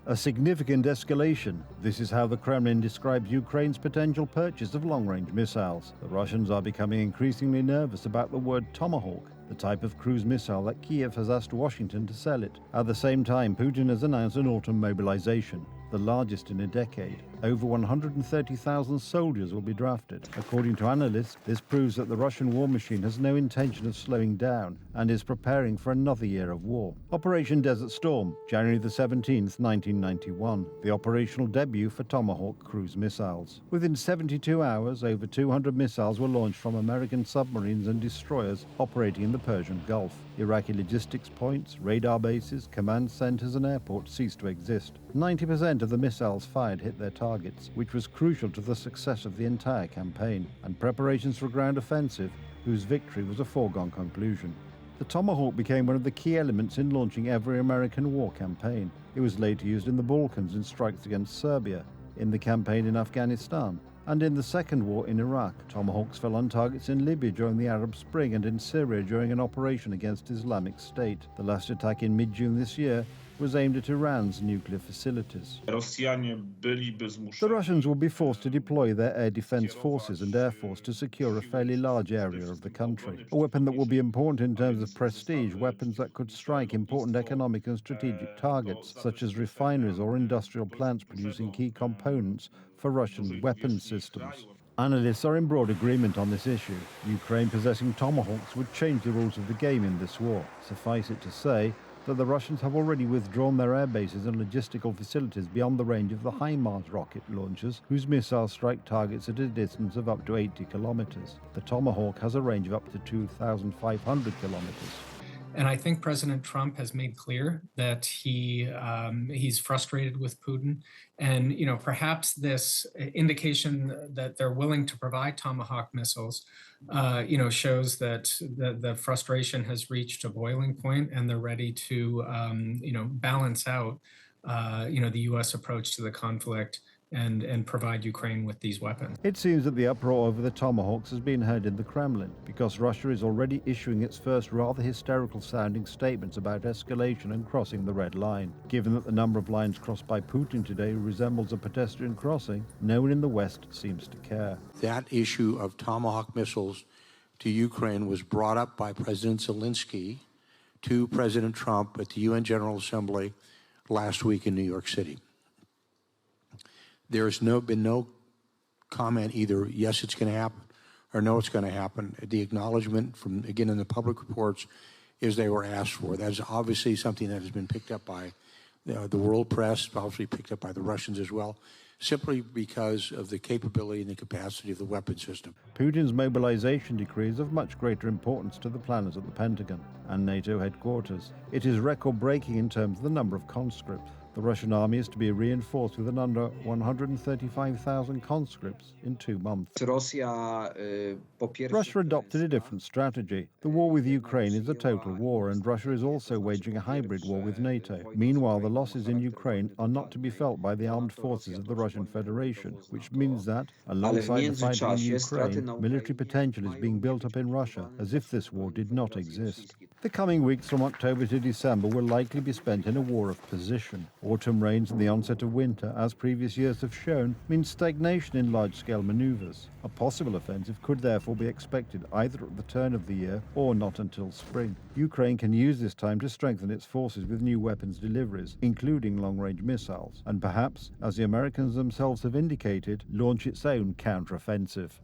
A significant escalation. This is how the Kremlin describes Ukraine's potential purchase of long-range missiles. The Russians are becoming increasingly nervous about the word Tomahawk, the type of cruise missile that Kiev has asked Washington to sell it. At the same time, Putin has announced an autumn mobilization, the largest in a decade. Over 130,000 soldiers will be drafted. According to analysts, this proves that the Russian war machine has no intention of slowing down and is preparing for another year of war. Operation Desert Storm, January the 17th, 1991, the operational debut for Tomahawk cruise missiles. Within 72 hours, over 200 missiles were launched from American submarines and destroyers operating in the Persian Gulf. Iraqi logistics points, radar bases, command centers and airports ceased to exist. 90% of the missiles fired hit their targets, which was crucial to the success of the entire campaign, and preparations for ground offensive, whose victory was a foregone conclusion. The Tomahawk became one of the key elements in launching every American war campaign. It was later used in the Balkans in strikes against Serbia, in the campaign in Afghanistan, and in the Second War in Iraq. Tomahawks fell on targets in Libya during the Arab Spring and in Syria during an operation against Islamic State. The last attack in mid-June this year was aimed at Iran's nuclear facilities. The Russians will be forced to deploy their air defense forces and air force to secure a fairly large area of the country. A weapon that will be important in terms of prestige, weapons that could strike important economic and strategic targets, such as refineries or industrial plants producing key components for Russian weapons systems. Analysts are in broad agreement on this issue. Ukraine possessing Tomahawks would change the rules of the game in this war. Suffice it to say that the Russians have already withdrawn their air bases and logistical facilities beyond the range of the HIMARS rocket launchers, whose missiles strike targets at a distance of up to 80 kilometers. The Tomahawk has a range of up to 2,500 kilometers. And I think President Trump has made clear that he's frustrated with Putin. And, perhaps this indication that they're willing to provide Tomahawk missiles, shows that the frustration has reached a boiling point and they're ready to, balance out, the U.S. approach to the conflict and provide Ukraine with these weapons. It seems that the uproar over the Tomahawks has been heard in the Kremlin, because Russia is already issuing its first rather hysterical-sounding statements about escalation and crossing the red line. Given that the number of lines crossed by Putin today resembles a pedestrian crossing, no one in the West seems to care. That issue of Tomahawk missiles to Ukraine was brought up by President Zelensky to President Trump at the UN General Assembly last week in New York City. There's been no comment either, yes, it's going to happen, or no, it's going to happen. The acknowledgement from, again, in the public reports is they were asked for. That is obviously something that has been picked up by the world press, obviously picked up by the Russians as well, simply because of the capability and the capacity of the weapon system. Putin's mobilization decree is of much greater importance to the planners at the Pentagon and NATO headquarters. It is record-breaking in terms of the number of conscripts. The Russian army is to be reinforced with an under 135,000 conscripts in 2 months. Russia adopted a different strategy. The war with Ukraine is a total war, and Russia is also waging a hybrid war with NATO. Meanwhile, the losses in Ukraine are not to be felt by the armed forces of the Russian Federation, which means that, alongside the fighting in Ukraine, military potential is being built up in Russia, as if this war did not exist. The coming weeks from October to December will likely be spent in a war of position. Autumn rains and the onset of winter, as previous years have shown, means stagnation in large-scale maneuvers. A possible offensive could therefore be expected either at the turn of the year or not until spring. Ukraine can use this time to strengthen its forces with new weapons deliveries, including long-range missiles, and perhaps, as the Americans themselves have indicated, launch its own counter-offensive.